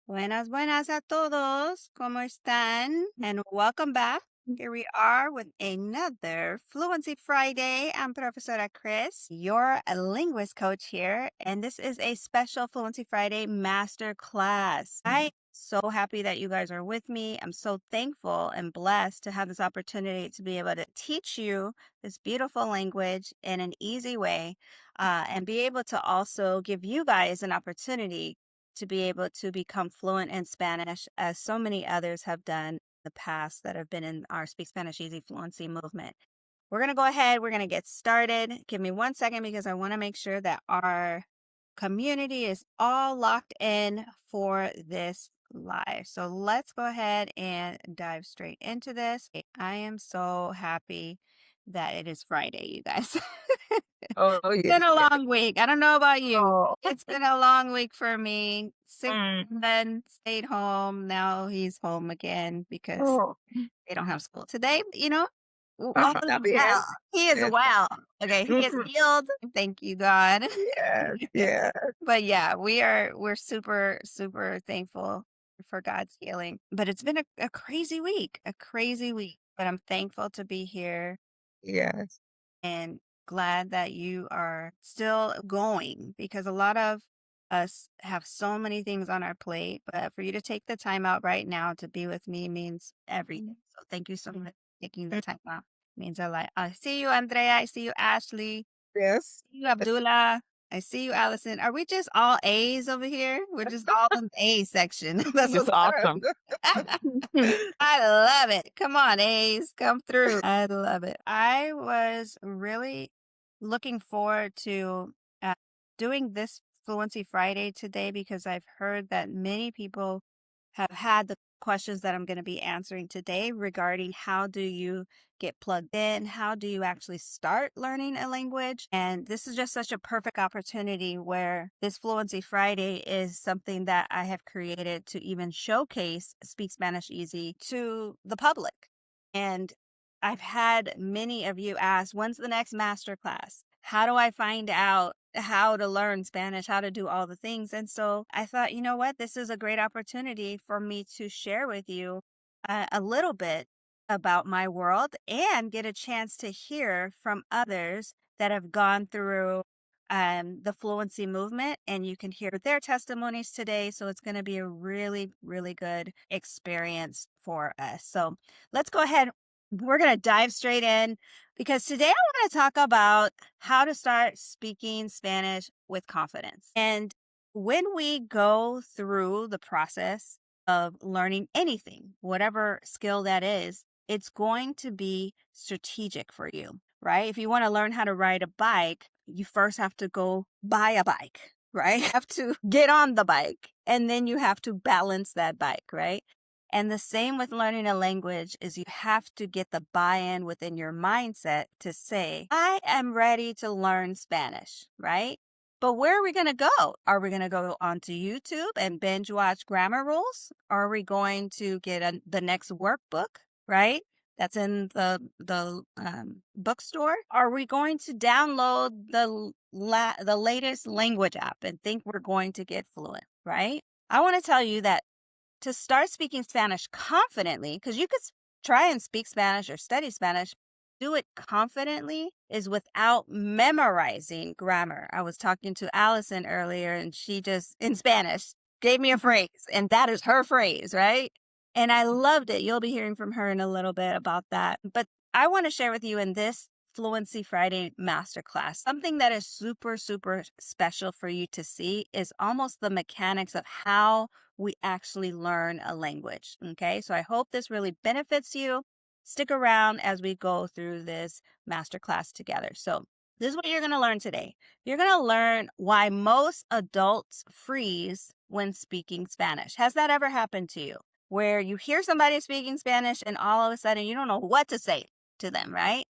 Buenas, buenas a todos. ¿Cómo están? And welcome back. Here we are with another Fluency Friday. I'm Professora Chris, your linguist coach here, and this is a special Fluency Friday master class. I'm so happy that you guys are with me. I'm so thankful and blessed to have this opportunity to be able to teach you this beautiful language in an easy way, and be able to also give you guys an opportunity to be able to become fluent in Spanish, as so many others have done in the past that have been in our Speak Spanish Easy Fluency movement. We're going to go ahead. We're going to get started. Give me 1 second because I want to make sure that our community is all locked in for this live. So let's go ahead and dive straight into this. I am so happy that it is Friday, you guys. Oh, It's yes, been a yes. long week. I don't know about you. Oh, It's been a long week for me. Sick mm, then stayed home. Now he's home again because oh, they don't have school today. All is también. well. He is Yes. well. Okay, he is Mhm. healed. Thank you, God. Yes, yes, But yeah, we're super, super thankful for God's healing. But it's been a crazy week, a crazy week. But I'm thankful to be here yes, and glad that you are still going, because a lot of us have so many things on our plate. But for you to take the time out right now to be with me means everything. So thank you so much for taking the time out. Means a lot. I see you, Andrea. I see you, Ashley. yes. See you, Abdullah. I see you, Allison. Are we just all A's over here? We're just all in the A section. That's It's what's awesome. I love it. Come on, A's, come through. I love it. I was really looking forward to doing this Fluency Friday today because I've heard that many people have had the questions that I'm going to be answering today regarding how do you get plugged in? How do you actually start learning a language? And this is just such a perfect opportunity where this Fluency Friday is something that I have created to even showcase Speak Spanish Easy to the public. And I've had many of you ask, when's the next master class? How do I find out how to learn Spanish, how to do all the things? And so I thought, you know what? This is a great opportunity for me to share with you a little bit about my world and get a chance to hear from others that have gone through the fluency movement, and you can hear their testimonies today. So it's going to be a really, really good experience for us. So let's go ahead. We're going to dive straight in because today I want to talk about how to start speaking Spanish with confidence. And when we go through the process of learning anything, whatever skill that is, it's going to be strategic for you, right? If you want to learn how to ride a bike, you first have to go buy a bike, right? You have to get on the bike and then you have to balance that bike, right? And the same with learning a language is you have to get the buy-in within your mindset to say, I am ready to learn Spanish, right? But where are we going to go? Are we going to go onto YouTube and binge watch grammar rules? Are we going to get the next workbook, right? That's in the bookstore. Are we going to download the latest language app and think we're going to get fluent, right? I want to tell you that to start speaking Spanish confidently, because you could try and speak Spanish or study Spanish, do it confidently is without memorizing grammar. I was talking to Allison earlier and she just, in Spanish, gave me a phrase, and that is her phrase, right? And I loved it. You'll be hearing from her in a little bit about that. But I want to share with you in this Fluency Friday masterclass, something that is super, super special for you to see is almost the mechanics of how we actually learn a language. Okay, so I hope this really benefits you. Stick around as we go through this masterclass together. So, this is what you're going to learn today. You're going to learn why most adults freeze when speaking Spanish. Has that ever happened to you? Where you hear somebody speaking Spanish and all of a sudden you don't know what to say to them, right?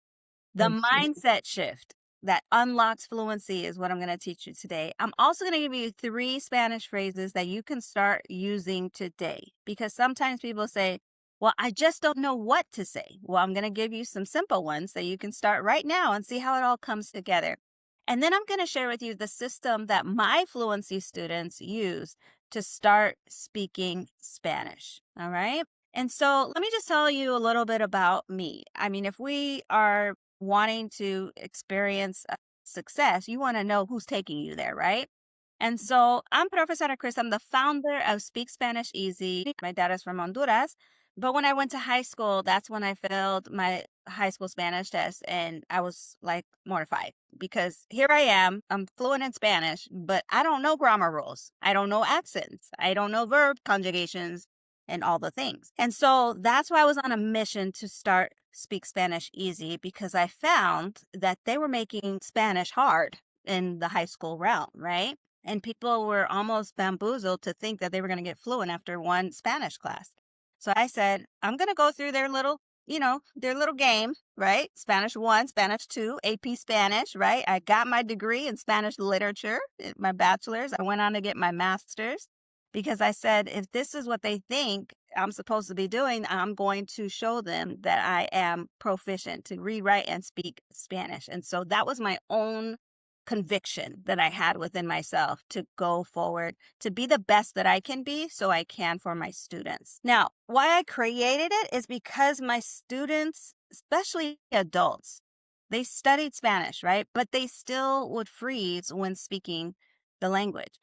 The mindset shift that unlocks fluency is what I'm going to teach you today. I'm also going to give you 3 Spanish phrases that you can start using today, because sometimes people say, well, I just don't know what to say. Well, I'm going to give you some simple ones that you can start right now and see how it all comes together. And then I'm going to share with you the system that my fluency students use to start speaking Spanish. All right. And so let me just tell you a little bit about me. I mean, if we are wanting to experience success, you want to know who's taking you there, right? And so I'm Professor Chris. I'm the founder of Speak Spanish Easy. My dad is from Honduras. But when I went to high school, that's when I failed my high school Spanish test. And I was like mortified because here I am. I'm fluent in Spanish, but I don't know grammar rules. I don't know accents. I don't know verb conjugations and all the things. And so that's why I was on a mission to start Speak Spanish Easy because I found that they were making Spanish hard in the high school realm, right? And people were almost bamboozled to think that they were going to get fluent after one Spanish class. So I said, I'm going to go through their little, their little game, right? Spanish 1, Spanish 2, AP Spanish, right? I got my degree in Spanish literature, my bachelor's. I went on to get my master's because I said, if this is what they think I'm supposed to be doing, I'm going to show them that I am proficient to rewrite and speak Spanish. And so that was my own conviction that I had within myself to go forward, to be the best that I can be so I can for my students. Now, why I created it is because my students, especially adults, they studied Spanish, right? But they still would freeze when speaking the language.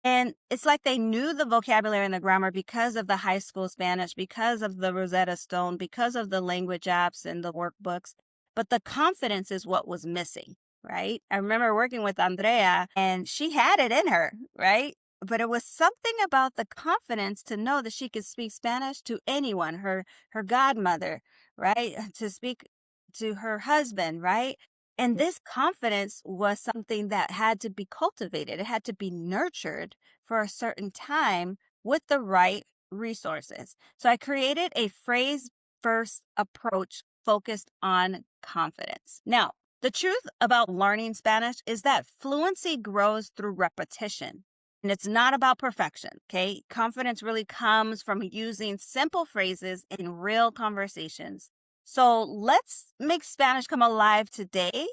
And it's like they knew the vocabulary and the grammar because of the high school Spanish, because of the Rosetta Stone, because of the language apps and the workbooks. But the confidence is what was missing, right? I remember working with Andrea and she had it in her, right? But it was something about the confidence to know that she could speak Spanish to anyone, her godmother, right? To speak to her husband, right? And this confidence was something that had to be cultivated. It had to be nurtured for a certain time with the right resources. So I created a phrase first approach focused on confidence. Now, the truth about learning Spanish is that fluency grows through repetition. And it's not about perfection, okay? Confidence really comes from using simple phrases in real conversations. So let's make Spanish come alive today,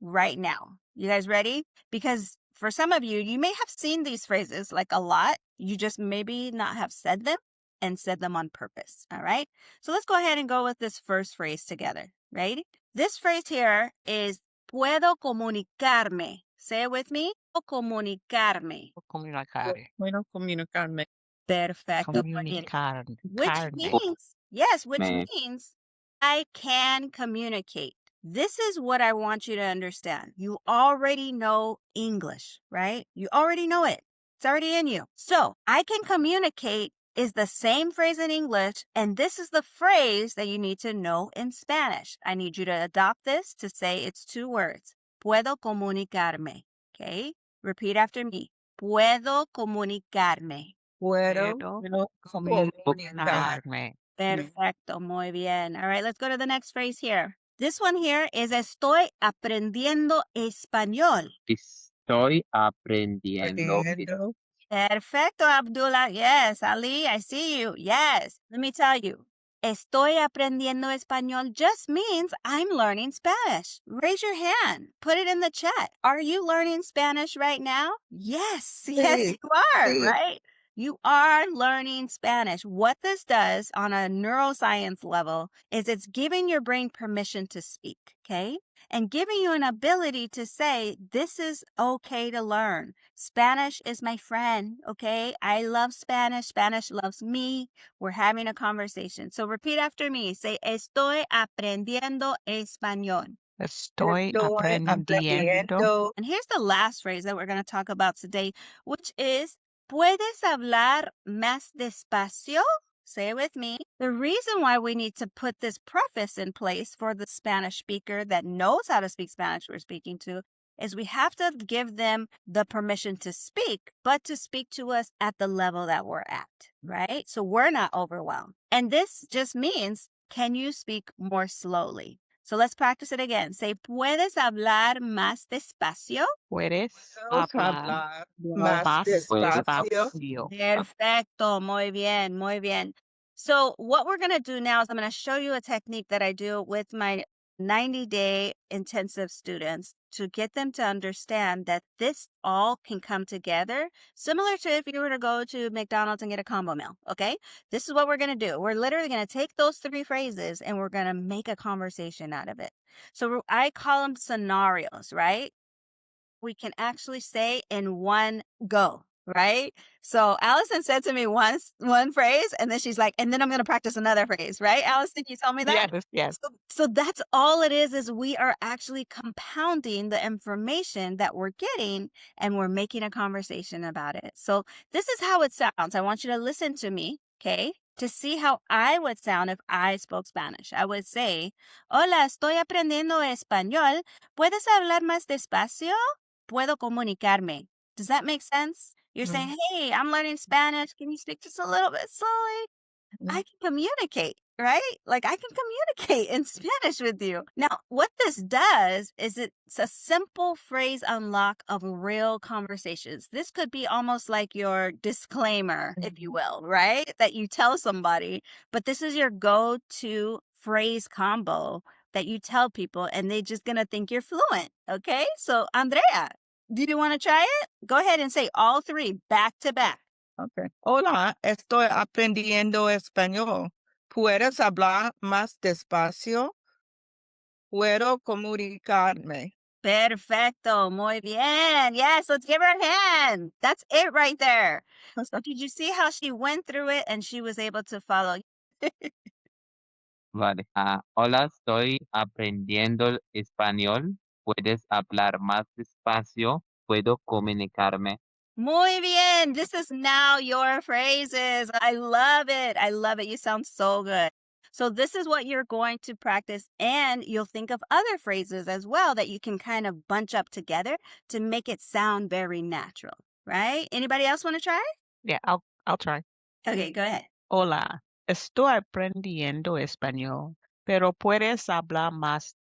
right now. You guys ready? Because for some of you, you may have seen these phrases like a lot. You just maybe not have said them and said them on purpose. All right. So let's go ahead and go with this first phrase together. Right? This phrase here is puedo comunicarme. Say it with me. Puedo comunicarme. Comunicare. Bueno, comunicarme. Perfecto. Muy bien. Which Comunicarne. means, yes, which means I can communicate. This is what I want you to understand. You already know English, right? You already know it. It's already in you. So I can communicate is the same phrase in English, and this is the phrase that you need to know in Spanish. I need you to adopt this to say it's 2 words. Puedo comunicarme. Okay? Repeat after me. Puedo comunicarme. Puedo Puedo comunicar. comunicarme. Perfecto, muy bien. All right, let's go to the next phrase here. This one here is estoy aprendiendo español. Estoy aprendiendo. Aprendiendo. Perfecto, Abdullah. Yes, Ali, I see you. Yes. Let me tell you, estoy aprendiendo español just means I'm learning Spanish. Raise your hand. Put it in the chat. Are you learning Spanish right now? Yes. Yes, Sí, you are, sí. right? You are learning Spanish. What this does on a neuroscience level is it's giving your brain permission to speak, okay? And giving you an ability to say, this is okay to learn. Spanish is my friend, okay? I love Spanish. Spanish loves me. We're having a conversation. So repeat after me. Say, estoy aprendiendo español. Estoy Estoy aprendiendo. aprendiendo. And here's the last phrase that we're going to talk about today, which is, ¿puedes hablar más despacio? Say it with me. The reason why we need to put this preface in place for the Spanish speaker that knows how to speak Spanish we're speaking to is we have to give them the permission to speak, but to speak to us at the level that we're at, right? So we're not overwhelmed. And this just means, can you speak more slowly? So let's practice it again. Say, ¿puedes hablar más despacio? Puedes Vamos a hablar hablar más más despacio. despacio. Perfecto. Muy bien. Muy bien. So what we're going to do now is I'm going to show you a technique that I do with my 90-day intensive students to get them to understand that this all can come together, similar to if you were to go to McDonald's and get a combo meal. Okay. This is what we're going to do. We're literally going to take those 3 phrases and we're going to make a conversation out of it. So I call them scenarios, right? We can actually say in one go, right? So Allison said to me once one phrase, and then she's like, and then I'm going to practice another phrase, right? Allison, you tell me that? Yes, yes. So that's all it is we are actually compounding the information that we're getting and we're making a conversation about it. So this is how it sounds. I want you to listen to me, okay? To see how I would sound if I spoke Spanish. I would say, hola, estoy aprendiendo español. ¿Puedes hablar más despacio? Puedo comunicarme. Does that make sense? You're saying, hey, I'm learning Spanish. Can you speak just a little bit slowly? I can communicate, right? Like I can communicate in Spanish with you. Now, what this does is it's a simple phrase unlock of real conversations. This could be almost like your disclaimer, if you will, right? That you tell somebody, but this is your go-to phrase combo that you tell people and they're just going to think you're fluent. Okay. So Andrea, do you want to try it? Go ahead and say all 3 back to back. Okay. Hola, estoy aprendiendo español. ¿Puedes hablar más despacio? Puedo comunicarme. Perfecto. Muy bien. Yes, let's give her a hand. That's it right there. So did you see how she went through it and she was able to follow? Vale. Hola, estoy aprendiendo español. ¿Puedes hablar más despacio? ¿Puedo comunicarme? Muy bien. This is now your phrases. I love it. I love it. You sound so good. So this is what you're going to practice, and you'll think of other phrases as well that you can kind of bunch up together to make it sound very natural, right? Anybody else want to try? Yeah, I'll try. Okay, go ahead. Hola, estoy aprendiendo español, pero ¿puedes hablar más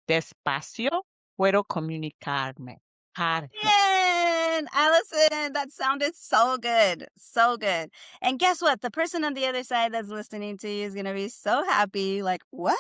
despacio? Puedo comunicarme. Man, Allison, that sounded so good. So good. And guess what? The person on the other side that's listening to you is going to be so happy. Like, what?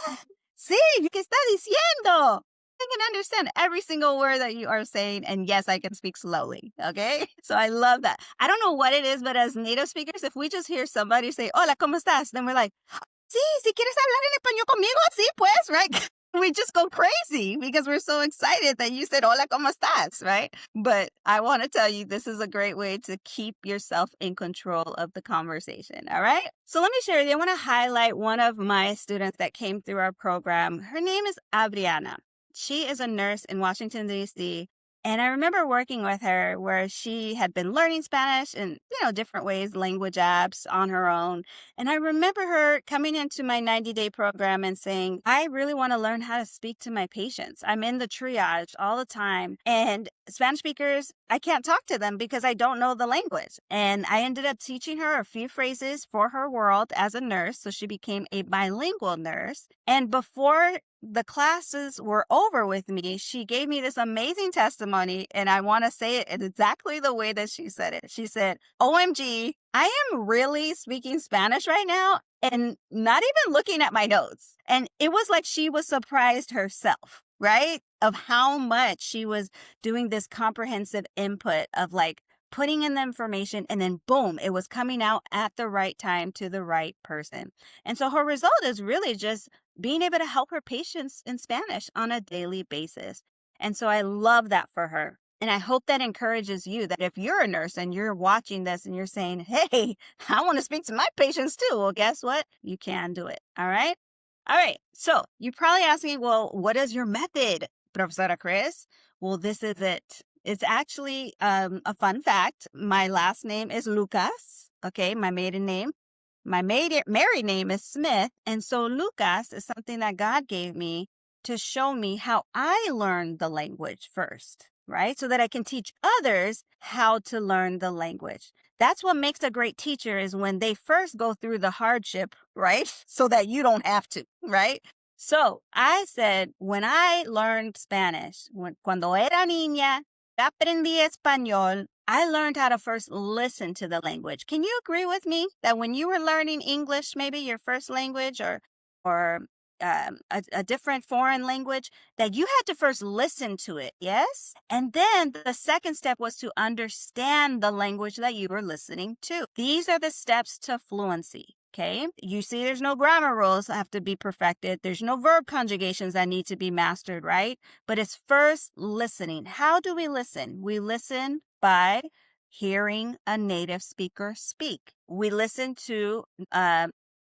Sí, ¿qué está diciendo? I can understand every single word that you are saying. And yes, I can speak slowly. Okay. So I love that. I don't know what it is, but as native speakers, if we just hear somebody say, hola, ¿cómo estás? Then we're like, sí, si quieres hablar en español conmigo, sí, pues, right? We just go crazy because we're so excited that you said, hola, ¿cómo estás? Right? But I want to tell you, this is a great way to keep yourself in control of the conversation. All right. So let me share with you. I want to highlight one of my students that came through our program. Her name is Adriana. She is a nurse in Washington, D.C. And I remember working with her where she had been learning Spanish in, different ways, language apps on her own. And I remember her coming into my 90-day program and saying, I really want to learn how to speak to my patients. I'm in the triage all the time. And Spanish speakers, I can't talk to them because I don't know the language. And I ended up teaching her a few phrases for her world as a nurse. So she became a bilingual nurse. And before the classes were over with me, she gave me this amazing testimony, and I want to say it exactly the way that she said it. She said, OMG, I am really speaking Spanish right now and not even looking at my notes. And it was like she was surprised herself, right? Of how much she was doing this comprehensive input of like putting in the information and then boom, it was coming out at the right time to the right person. And so her result is really just being able to help her patients in Spanish on a daily basis. And so I love that for her. And I hope that encourages you that if you're a nurse and you're watching this and you're saying, hey, I want to speak to my patients too. Well, guess what? You can do it. All right. All right. So you're probably asking, well, what is your method, Professora Chris? Well, this is it. It's actually a fun fact. My last name is Lucas. Okay. My maiden name. My married name is Smith. And so Lucas is something that God gave me to show me how I learned the language first, right? So that I can teach others how to learn the language. That's what makes a great teacher is when they first go through the hardship, right? So that you don't have to, right? So I said, when I learned Spanish, cuando era niña, aprendí español, I learned how to first listen to the language. Can you agree with me that when you were learning English, maybe your first language or a different foreign language, that you had to first listen to it, yes? And then the second step was to understand the language that you were listening to. These are the steps to fluency. Okay, you see there's no grammar rules that have to be perfected. There's no verb conjugations that need to be mastered, right? But it's first listening. How do we listen? We listen by hearing a native speaker speak. We listen to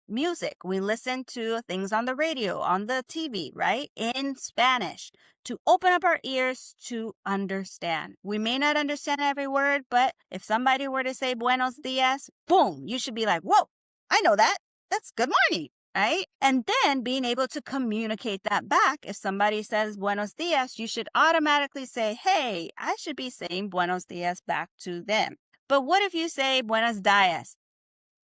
music. We listen to things on the radio, on the TV, right? In Spanish, to open up our ears to understand. We may not understand every word, but if somebody were to say buenos dias, boom, you should be like, whoa, I know that. That's good morning, right? And then being able to communicate that back. If somebody says buenos dias, you should automatically say, hey, I should be saying buenos dias back to them. But what if you say buenos dias?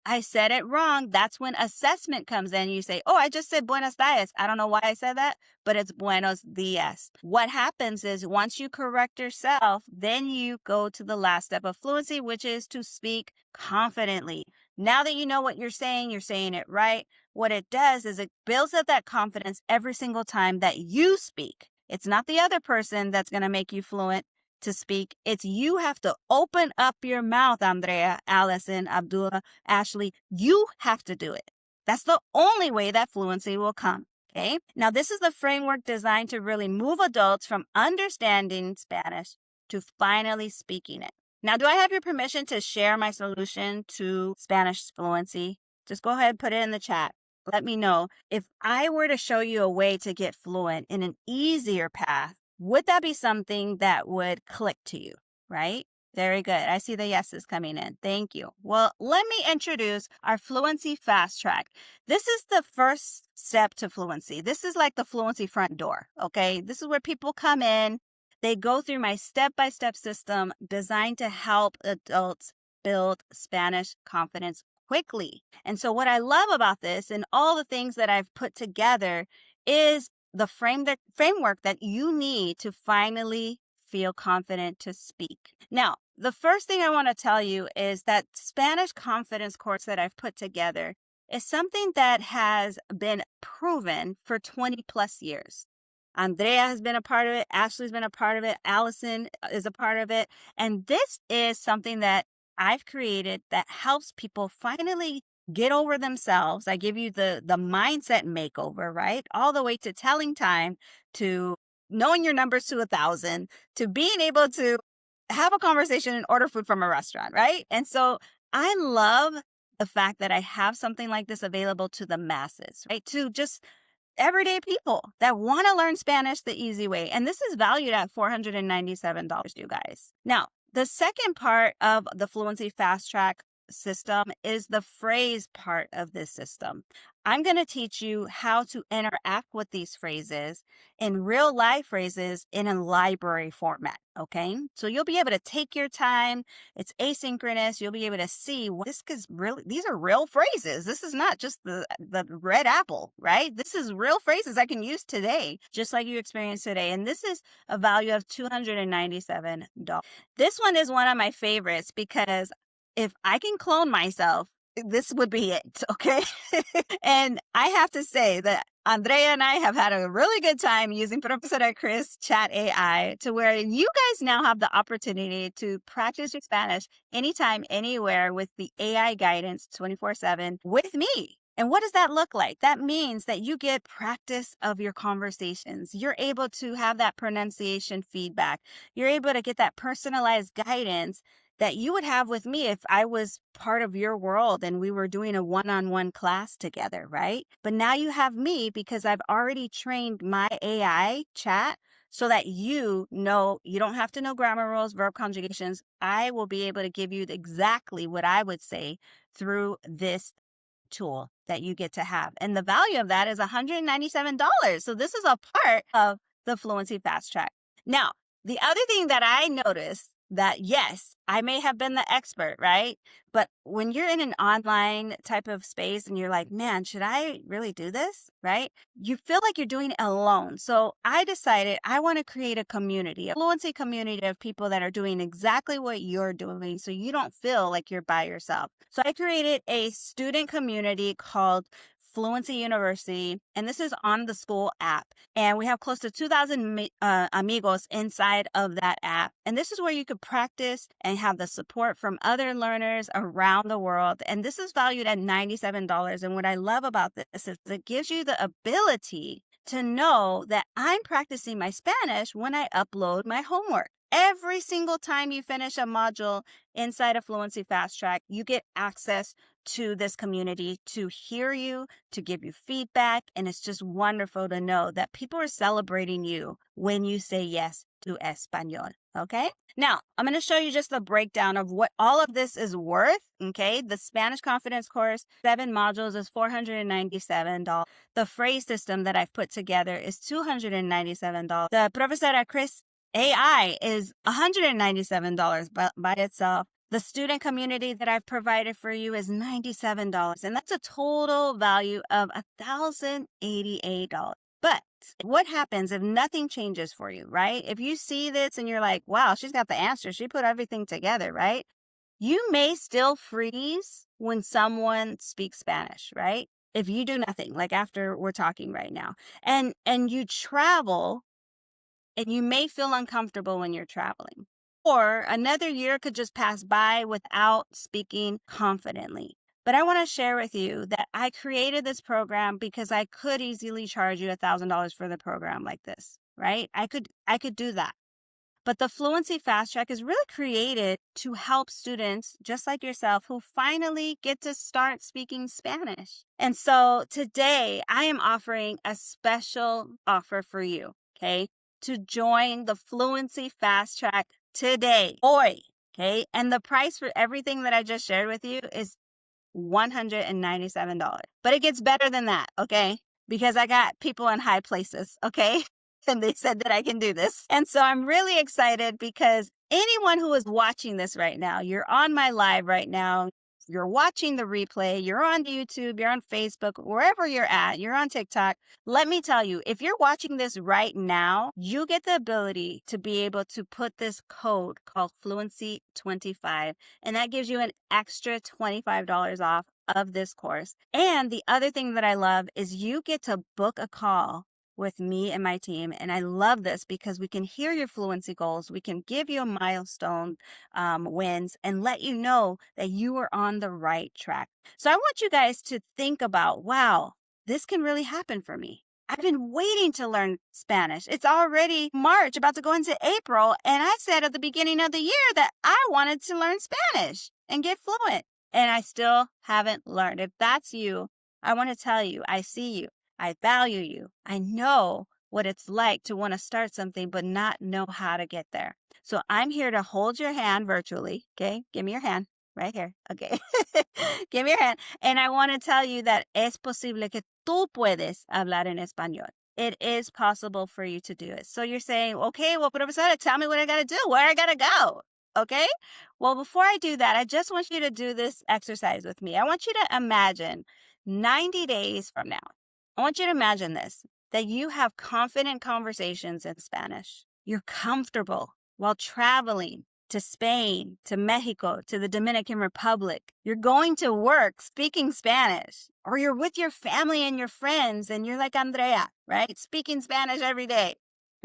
I said it wrong. That's when assessment comes in. You say, oh, I just said buenos dias. I don't know why I said that, but it's buenos dias. What happens is once you correct yourself, then you go to the last step of fluency, which is to speak confidently. Now that you know what you're saying it right. What it does is it builds up that confidence every single time that you speak. It's not the other person that's going to make you fluent to speak. It's you have to open up your mouth, Andrea, Allison, Abdullah, Ashley. You have to do it. That's the only way that fluency will come. Okay. Now, this is the framework designed to really move adults from understanding Spanish to finally speaking it. Now, do I have your permission to share my solution to Spanish fluency? Just go ahead and put it in the chat. Let me know. If I were to show you a way to get fluent in an easier path, would that be something that would click to you, right? Very good. I see the yeses coming in. Thank you. Well, let me introduce our Fluency Fast Track. This is the first step to fluency. This is like the fluency front door, okay? This is where people come in. They go through my step-by-step system designed to help adults build Spanish confidence quickly. And so what I love about this and all the things that I've put together is the framework that you need to finally feel confident to speak. Now, the first thing I want to tell you is that Spanish confidence course that I've put together is something that has been proven for 20 plus years. Andrea has been a part of it. Ashley's been a part of it. Allison is a part of it. And this is something that I've created that helps people finally get over themselves. I give you the mindset makeover, right? All the way to telling time, to knowing your numbers to 1,000, to being able to have a conversation and order food from a restaurant, right? And so I love the fact that I have something like this available to the masses, right? To just everyday people that want to learn Spanish the easy way. And this is valued at $497, you guys. Now, the second part of the Fluency Fast Track system is the phrase part of this system. I'm going to teach you how to interact with these phrases in real life phrases in a library format. Okay. So you'll be able to take your time. It's asynchronous. You'll be able to see this is really, these are real phrases. This is not just the red apple, right? This is real phrases I can use today, just like you experienced today. And this is a value of $297. This one is one of my favorites because if I can clone myself, this would be it, okay? And I have to say that Andrea and I have had a really good time using Professor Chris Chat AI to where you guys now have the opportunity to practice your Spanish anytime, anywhere with the AI guidance 24/7 with me. And what does that look like? That means that you get practice of your conversations. You're able to have that pronunciation feedback. You're able to get that personalized guidance that you would have with me if I was part of your world and we were doing a one-on-one class together, right? But now you have me because I've already trained my AI chat so that you know you don't have to know grammar rules, verb conjugations. I will be able to give you exactly what I would say through this tool that you get to have. And the value of that is $197. So this is a part of the Fluency Fast Track. Now, the other thing that I noticed that, yes, I may have been the expert, right? But when you're in an online type of space and you're like, man, should I really do this, right? You feel like you're doing it alone. So I decided I want to create a community, a fluency community of people that are doing exactly what you're doing so you don't feel like you're by yourself. So I created a student community called Fluency University, and this is on the school app. And we have close to 2,000 amigos inside of that app. And this is where you could practice and have the support from other learners around the world. And this is valued at $97. And what I love about this is it gives you the ability to know that I'm practicing my Spanish when I upload my homework. Every single time you finish a module inside of Fluency Fast Track, you get access to this community to hear you, to give you feedback. And it's just wonderful to know that people are celebrating you when you say yes to Espanol. Okay. Now, I'm going to show you just the breakdown of what all of this is worth. Okay. The Spanish Confidence course, 7 modules, is $497. The phrase system that I've put together is $297. The Profesora Chris AI is $197 by itself. The student community that I've provided for you is $97, and that's a total value of $1,088. But what happens if nothing changes for you, right? If you see this and you're like, wow, she's got the answer. She put everything together, right? You may still freeze when someone speaks Spanish, right? If you do nothing, like after we're talking right now, and you travel, and you may feel uncomfortable when you're traveling. Or another year could just pass by without speaking confidently. But I want to share with you that I created this program because I could easily charge you $1,000 for the program like this, right? I could do that. But the Fluency Fast Track is really created to help students just like yourself who finally get to start speaking Spanish. And so today I am offering a special offer for you, okay? To join the Fluency Fast Track today. Hoy, okay? And the price for everything that I just shared with you is $197. But it gets better than that, okay? Because I got people in high places, okay? And they said that I can do this. And so I'm really excited because anyone who is watching this right now, you're on my live right now, you're watching the replay, you're on YouTube, you're on Facebook, wherever you're at, you're on TikTok. Let me tell you, if you're watching this right now, you get the ability to be able to put this code called Fluency25, and that gives you an extra $25 off of this course. And the other thing that I love is you get to book a call with me and my team. And I love this because we can hear your fluency goals. We can give you a milestone wins and let you know that you are on the right track. So I want you guys to think about, wow, this can really happen for me. I've been waiting to learn Spanish. It's already March, about to go into April. And I said at the beginning of the year that I wanted to learn Spanish and get fluent. And I still haven't learned. If that's you, I want to tell you, I see you. I value you. I know what it's like to want to start something but not know how to get there. So I'm here to hold your hand virtually. Okay. Give me your hand right here. Okay. Give me your hand. And I want to tell you that es posible que tú puedes hablar en español. It is possible for you to do it. So you're saying, okay, well, profesora, tell me what I got to do, where I got to go. Okay. Well, before I do that, I just want you to do this exercise with me. I want you to imagine 90 days from now. I want you to imagine this, that you have confident conversations in Spanish. You're comfortable while traveling to Spain, to Mexico, to the Dominican Republic. You're going to work speaking Spanish, or you're with your family and your friends and you're like Andrea, right? Speaking Spanish every day.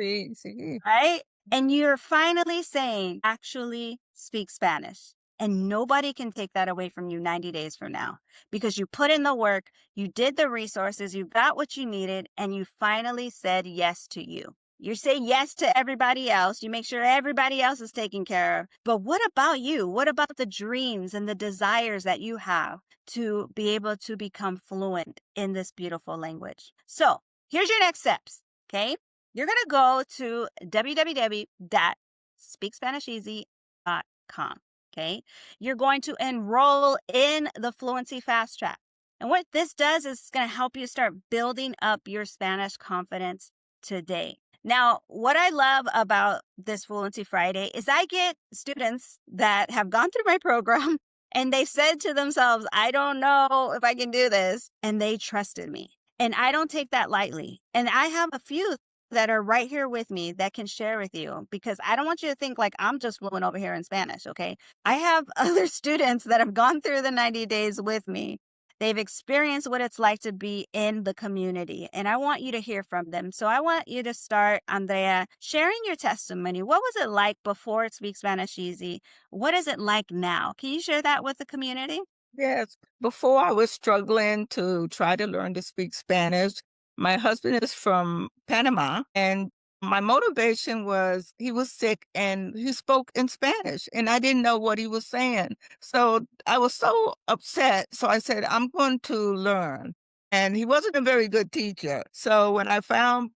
Sí, sí. Right? And you're finally saying, actually speak Spanish. And nobody can take that away from you 90 days from now because you put in the work, you did the resources, you got what you needed, and you finally said yes to you. You say yes to everybody else. You make sure everybody else is taken care of. But what about you? What about the dreams and the desires that you have to be able to become fluent in this beautiful language? So here's your next steps, okay? You're going to go to www.speakspanisheasy.com. Okay. You're going to enroll in the Fluency Fast Track. And what this does is it's going to help you start building up your Spanish confidence today. Now, what I love about this Fluency Friday is I get students that have gone through my program and they said to themselves, I don't know if I can do this. And they trusted me. And I don't take that lightly. And I have a few that are right here with me that can share with you because I don't want you to think like I'm just fluent over here in Spanish, okay? I have other students that have gone through the 90 days with me They've experienced what it's like to be in the community, and I want you to hear from them. So I want you to start, Andrea, sharing your testimony. What was it like before Speak Spanish Easy? What is it like now? Can you share that with the community? Yes. Before I was struggling to try to learn to speak Spanish. My husband is from Panama, and my motivation was he was sick and he spoke in Spanish, and I didn't know what he was saying. So I was so upset. So I said, I'm going to learn. And he wasn't a very good teacher. So when I found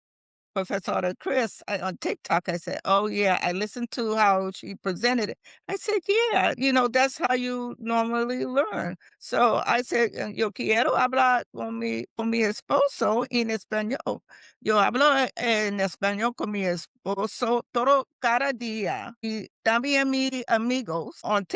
Professor Chris on TikTok, I said, "Oh yeah," I listened to how she presented it. I said, "Yeah, that's how you normally learn." So I said, "Yo quiero hablar con mi esposo en español. Yo hablo en español con mi esposo todo cada día y también mis amigos on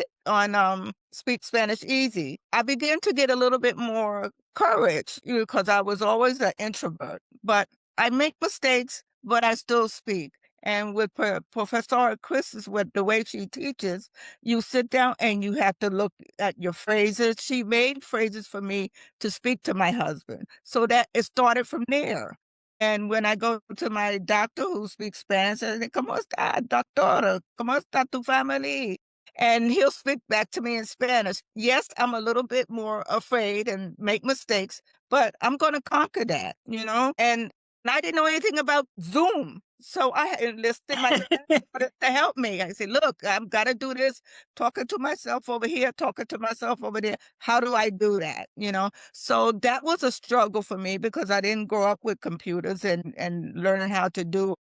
Speak Spanish Easy." I began to get a little bit more courage because I was always an introvert, but I make mistakes, but I still speak. And with Professor Chris, with the way she teaches, you sit down and you have to look at your phrases. She made phrases for me to speak to my husband. So that it started from there. And when I go to my doctor who speaks Spanish, I say, ¿Cómo está, doctora? ¿Cómo está tu familia? And he'll speak back to me in Spanish. Yes, I'm a little bit more afraid and make mistakes, but I'm going to conquer that. And I didn't know anything about Zoom. So I enlisted my grandmother to help me. I said, look, I've got to do this, talking to myself over here, talking to myself over there. How do I do that? So that was a struggle for me because I didn't grow up with computers and learning how to do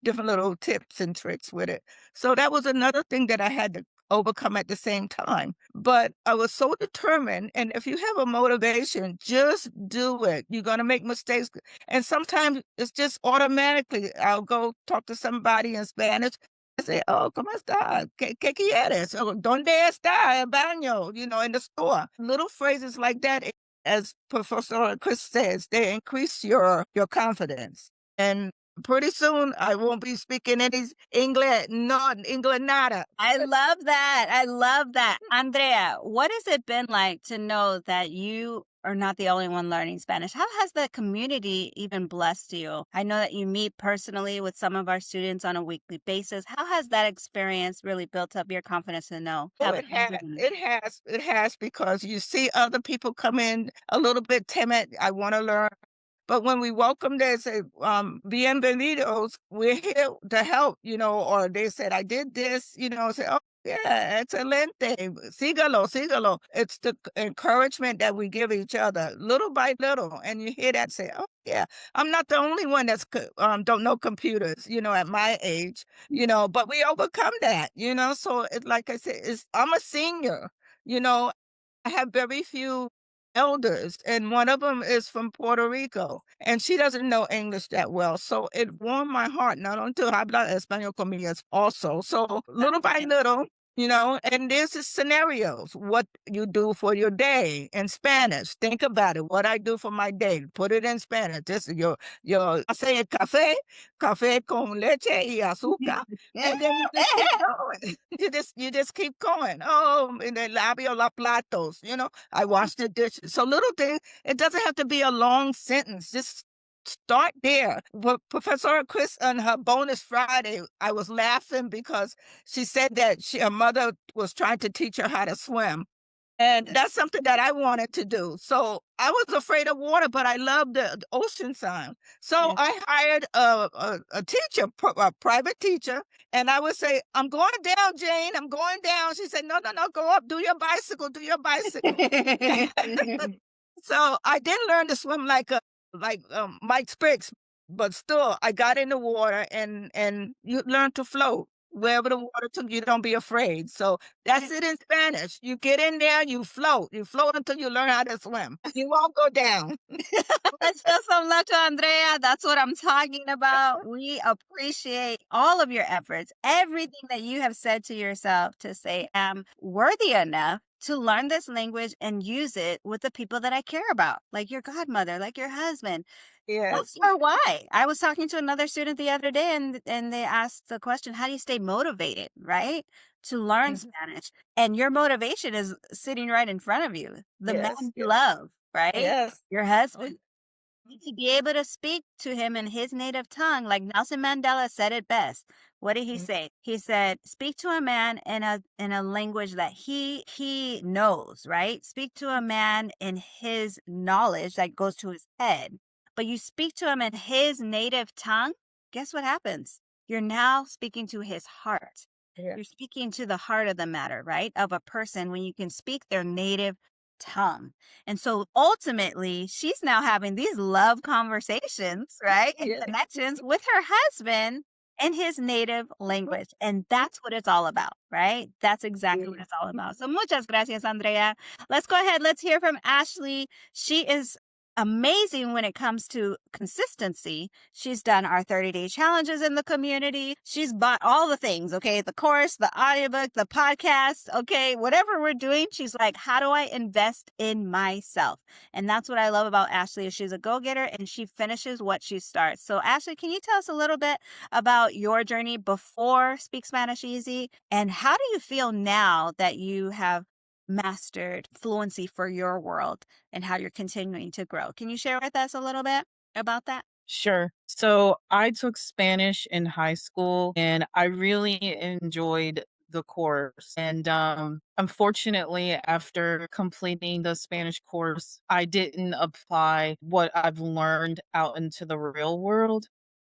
different little tips and tricks with it. So that was another thing that I had to overcome at the same time. But I was so determined. And if you have a motivation, just do it. You're going to make mistakes. And sometimes it's just automatically, I'll go talk to somebody in Spanish. I say, oh, ¿cómo está? ¿Qué quieres? Or, ¿Dónde está el baño? In the store. Little phrases like that, as Professor Chris says, they increase your confidence. And pretty soon I won't be speaking any English, not English nada. I love that. I love that. Andrea, what has it been like to know that you are not the only one learning Spanish? How has the community even blessed you? I know that you meet personally with some of our students on a weekly basis. How has that experience really built up your confidence to know? Oh, it has. It has because you see other people come in a little bit timid. I want to learn. But when we welcome, they say, bienvenidos, we're here to help, or they said, I did this, say, oh, yeah, excelente, sígalo. It's the encouragement that we give each other little by little. And you hear that say, oh, yeah, I'm not the only one that's don't know computers, at my age, but we overcome that. So it's like I said, I'm a senior. I have very few elders, and one of them is from Puerto Rico, and she doesn't know English that well. So it warmed my heart, not only to hablar español con ellas also. So little by little, and there's the scenarios, what you do for your day in Spanish. Think about it, what I do for my day. Put it in Spanish. This is I say café con leche y azúcar. And then you just keep going. You just keep going. Oh, in the labio la platos. I wash the dishes. So little things. It doesn't have to be a long sentence. Just start there. But Professor Chris on her bonus Friday, I was laughing because she said that her mother was trying to teach her how to swim. And that's something that I wanted to do. So I was afraid of water, but I loved the ocean sound. So Yes. I hired a teacher, a private teacher, and I would say, I'm going down, Jane. I'm going down. She said, no, go up. Do your bicycle. Do your bicycle. So I didn't learn to swim like Mike Spriggs, but still I got in the water and you learn to float. Wherever the water took you, don't be afraid. So that's it in Spanish. You get in there, you float. You float until you learn how to swim. You won't go down. Let's show some love to Andrea. That's what I'm talking about. We appreciate all of your efforts, everything that you have said to yourself to say, I'm worthy enough to learn this language and use it with the people that I care about, like your godmother, like your husband. Yes. That's our why. I was talking to another student the other day and they asked the question, how do you stay motivated, right? To learn Mhm. Spanish. And your motivation is sitting right in front of you. The man Yes. you love. right? Yes. Your husband, to be able to speak to him in his native tongue, like Nelson Mandela said it best. What did he Mm, say? He said, "Speak to a man in a language that he knows, right? Speak to a man in his knowledge that goes to his head. But you speak to him in his native tongue, guess what happens? You're now speaking to his heart. yeah. You're speaking to the heart of the matter, right? Of a person when you can speak their native tongue. And so ultimately, she's now having these love conversations, right? And Yeah. connections with her husband in his native language. And that's what it's all about, right? That's exactly what it's all about. So muchas gracias, Andrea. Let's go ahead. Let's hear from Ashley. She is amazing when it comes to consistency. She's done our 30-day challenges in the community. She's bought all the things, okay? The course, the audiobook, the podcast, okay? Whatever we're doing, she's like, how do I invest in myself? And that's what I love about Ashley is she's a go-getter and she finishes what she starts. So Ashley, can you tell us a little bit about your journey before Speak Spanish Easy? And how do you feel now that you have mastered fluency for your world and how you're continuing to grow? Can you share with us a little bit about that? Sure. So I took Spanish in high school and I really enjoyed the course. And unfortunately, after completing the Spanish course, I didn't apply what I've learned out into the real world.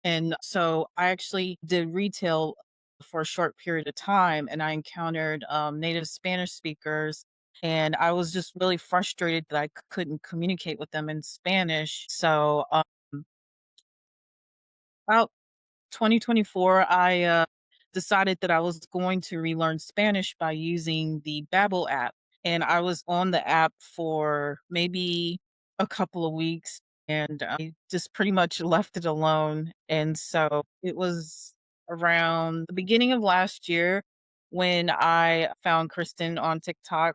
And so I actually did retail for a short period of time and I encountered native Spanish speakers. And I was just really frustrated that I couldn't communicate with them in Spanish. So, about 2024, I decided that I was going to relearn Spanish by using the Babbel app. And I was on the app for maybe a couple of weeks and I just pretty much left it alone. And so it was around the beginning of last year when I found Kristen on TikTok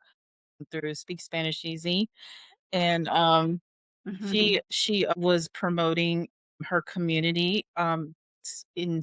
through Speak Spanish Easy. And she was promoting her community, s in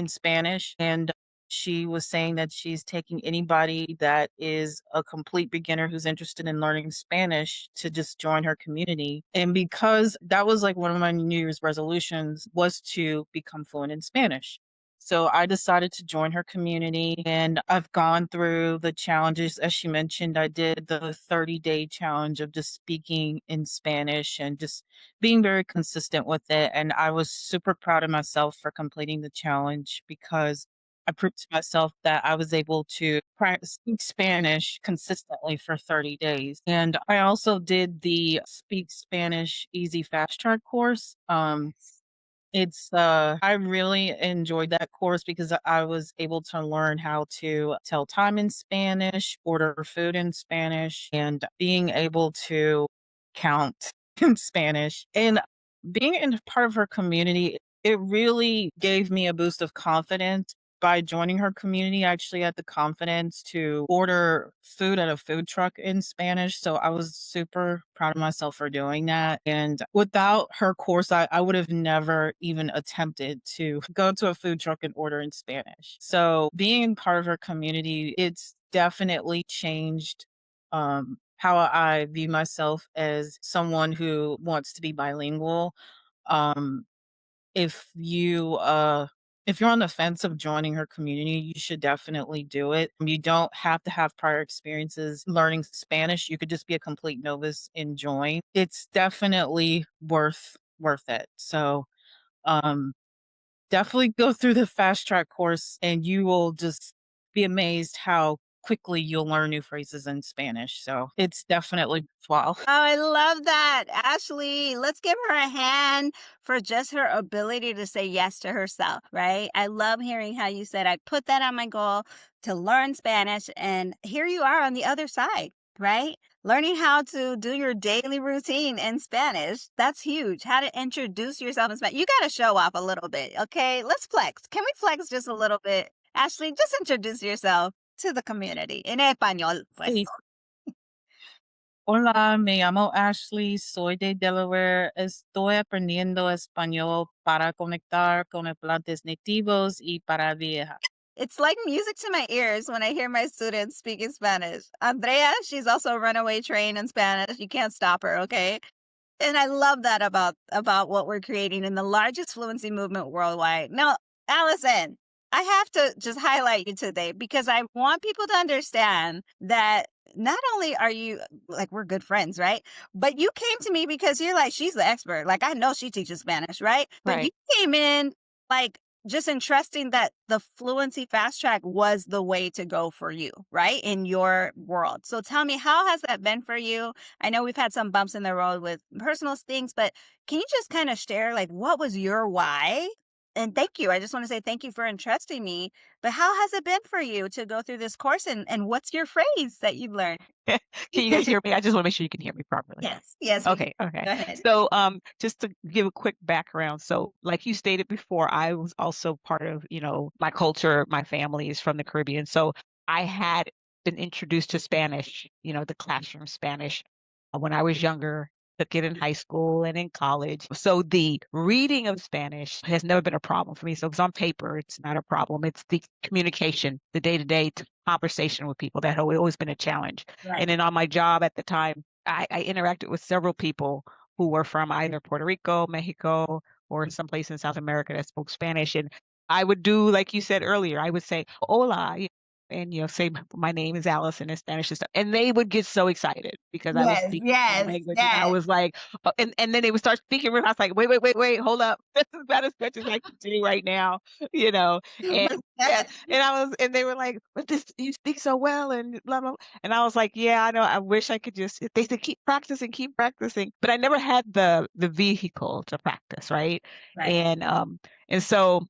Spanish, and she was saying that she's taking anybody that is a complete beginner who's interested in learning Spanish to just join her community, and because that was, like, one of my New Year's resolutions was to become fluent in Spanish. So I decided to join her community and I've gone through the challenges. As she mentioned, I did the 30-day challenge of just speaking in Spanish and just being very consistent with it. And I was super proud of myself for completing the challenge because I proved to myself that I was able to speak Spanish consistently for 30 days. And I also did the Speak Spanish Easy Fast Track course. I really enjoyed that course because I was able to learn how to tell time in Spanish, order food in Spanish, and being able to count in Spanish. And being in part of her community, it really gave me a boost of confidence. By joining her community, I actually had the confidence to order food at a food truck in Spanish. So I was super proud of myself for doing that. And without her course, I would have never even attempted to go to a food truck and order in Spanish. So being part of her community, it's definitely changed how I view myself as someone who wants to be bilingual. Um, if you, if you're on the fence of joining her community, you should definitely do it. You don't have to have prior experiences learning Spanish. You could just be a complete novice and join. It's definitely worth it. So, um, definitely go through the fast track course and you will just be amazed how quickly you'll learn new phrases in Spanish. So, it's definitely worthwhile. Oh, I love that. Ashley, let's give her a hand for just her ability to say yes to herself, right? I love hearing how you said, I put that on my goal to learn Spanish. And here you are on the other side, right? Learning how to do your daily routine in Spanish. That's huge. How to introduce yourself in Spanish. You got to show off a little bit, okay? Let's flex. Can we flex just a little bit? Ashley, just introduce yourself to the community in español, pues. Hola, me llamo Ashley, soy de Delaware. Estoy aprendiendo español para conectar con hablantes nativos y para viajar. it's like music to my ears when I hear my students speaking Spanish. Andrea, she's also a runaway train in Spanish. You can't stop her, okay? And I love that about what we're creating in the largest fluency movement worldwide. Now, Allison, I have to just highlight you today because I want people to understand that not only are you like we're good friends, right? But you came to me because you're like, she's the expert. Like I know she teaches Spanish, right? But you Right. came in like just entrusting that the fluency fast track was the way to go for you, right? In your world. So tell me, how has that been for you? I know we've had some bumps in the road with personal things, but can you just kind of share like what was your why? And thank you. I just want to say thank you for entrusting me. But how has it been for you to go through this course and what's your phrase that you've learned? Can you guys hear me? I just want to make sure you can hear me properly. Yes, yes, we can. Okay, okay. Go ahead. So, just to give a quick background. So, like you stated before, I was also part of, my culture, my family is from the Caribbean. So I had been introduced to Spanish, the classroom Spanish when I was younger, took it in high school and in college. So the reading of Spanish has never been a problem for me. So it's on paper, it's not a problem. It's the communication, the day-to-day conversation with people that had always been a challenge. Right. And then on my job at the time, I interacted with several people who were from either Puerto Rico, Mexico, or someplace in South America that spoke Spanish. And I would do, like you said earlier, I would say, hola, and say my name is Allison in Spanish and stuff. And they would get so excited because I was Yes, speaking their yes, language. And I yes. was like, and then they would start speaking. I was like, wait, hold up. This is about as much as I can do right now, you know. And yeah, and they were like, but this you speak so well and blah blah. And I was like, yeah, I know. I wish I could just. They said keep practicing, but I never had the vehicle to practice, right? Right. And so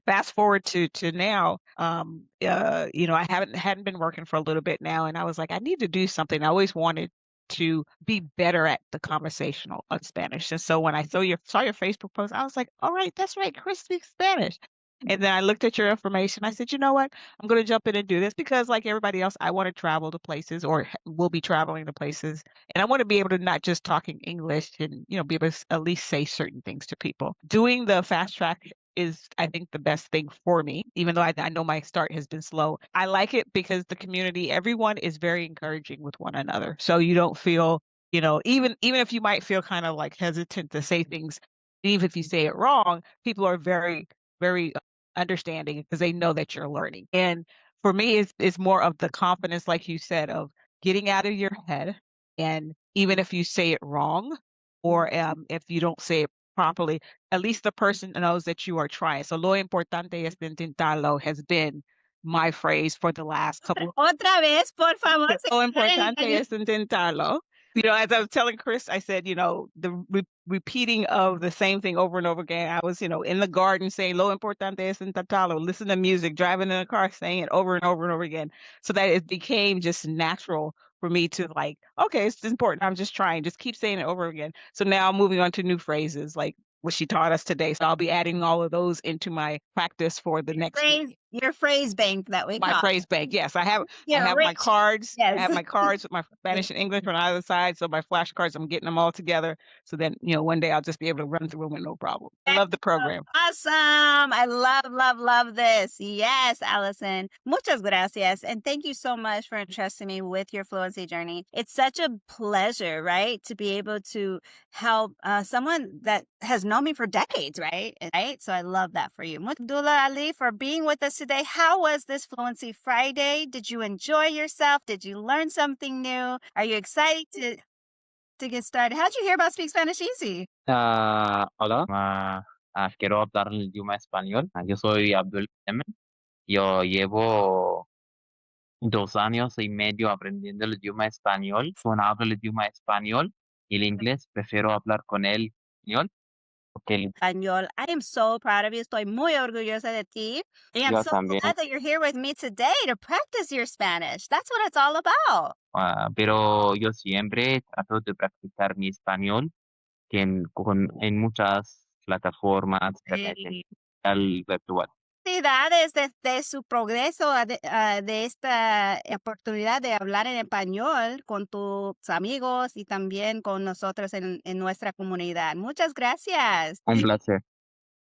fast forward to now, I hadn't been working for a little bit now, and I was like, I need to do something. I always wanted to be better at the conversational of Spanish. And so when I saw your Facebook post, I was like, all right, that's right, Chris speaks Spanish. And then I looked at your information. I said, you know what? I'm going to jump in and do this because, like everybody else, I want to travel to places or will be traveling to places. And I want to be able to not just talking English and, be able to at least say certain things to people. Doing the fast track is, I think, the best thing for me, even though I know my start has been slow. I like it because the community, everyone is very encouraging with one another. So you don't feel, even if you might feel kind of like hesitant to say things, even if you say it wrong, people are very, very understanding because they know that you're learning. And for me, it's more of the confidence, like you said, of getting out of your head. And even if you say it wrong, or if you don't say it properly, at least the person knows that you are trying. So lo importante es intentarlo has been my phrase for the last couple. Otra vez, por favor. Lo importante es intentarlo. As I was telling Chris, I said, the repeating of the same thing over and over again. I was, in the garden saying, lo importante es intentarlo, listen to music, driving in a car, saying it over and over and over again. So that it became just natural for me to like, okay, it's important. I'm just trying, just keep saying it over again. So now I'm moving on to new phrases like what she taught us today. So I'll be adding all of those into my practice for the next week. Your phrase bank that we My call. phrase bank. Yes, I have Yeah, my rich. cards. I Yes. have my cards with my Spanish and English on either side. So my flashcards, I'm getting them all together. So then, one day I'll just be able to run through them with no problem. I love the program. Awesome. I love this. Yes, Allison. Muchas gracias. And thank you so much for entrusting me with your fluency journey. It's such a pleasure, right? To be able to help someone that has known me for decades, right? So I love that for you. Dula Ali for being with us today. How was this Fluency Friday? Did you enjoy yourself? Did you learn something new? Are you excited to get started? How'd you hear about Speak Spanish Easy? Hola, quiero hablar el idioma español. Yo soy Abdul Yemen. Yo llevo 2 años y medio aprendiendo el idioma español. Cuando hablo el idioma español y el inglés, prefiero hablar con el español. Porque Español. I am so proud of you. Estoy muy orgullosa de ti. And I'm yo so también, glad that you're here with me today to practice your Spanish. That's what it's all about. pero yo siempre trato de practicar mi español en muchas plataformas presencial virtual. Felicidades de su progreso de esta oportunidad de hablar en español con tus amigos y también con nosotros en nuestra comunidad. Muchas gracias. Un placer.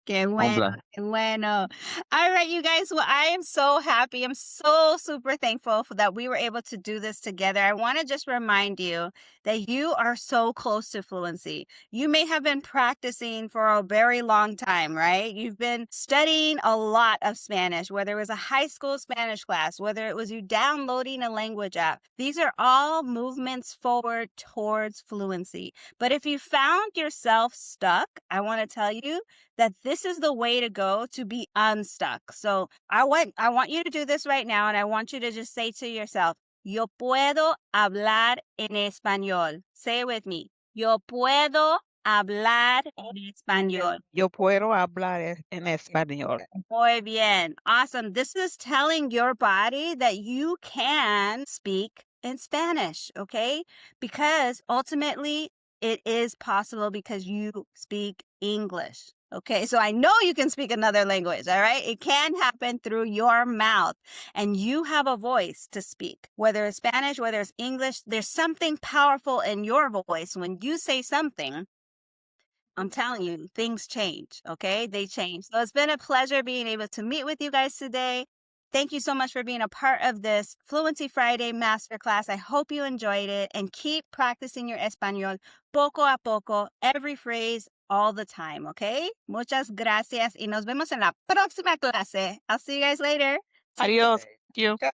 Qué Un bueno, placer. qué bueno. All right, you guys. Well, I am so happy. I'm so super thankful that we were able to do this together. I want to just remind you that you are so close to fluency. You may have been practicing for a very long time, right? You've been studying a lot of Spanish, whether it was a high school Spanish class, whether it was you downloading a language app. These are all movements forward towards fluency. But if you found yourself stuck, I want to tell you that this is the way to go to be unstuck. So I want you to do this right now, and I want you to just say to yourself, yo puedo hablar en español. Say it with me. Yo puedo hablar en español. Yo puedo hablar en español. Muy bien. Awesome. This is telling your body that you can speak in Spanish, okay? Because ultimately it is possible because you speak English. Okay, so I know you can speak another language, all right? It can happen through your mouth, and you have a voice to speak. Whether it's Spanish, whether it's English, there's something powerful in your voice. When you say something, I'm telling you, things change, okay? They change. So it's been a pleasure being able to meet with you guys today. Thank you so much for being a part of this Fluency Friday Masterclass. I hope you enjoyed it, and keep practicing your español poco a poco, every phrase, all the time, okay? Muchas gracias y nos vemos en la próxima clase. I'll see you guys later. Take care. Adiós. Thank you.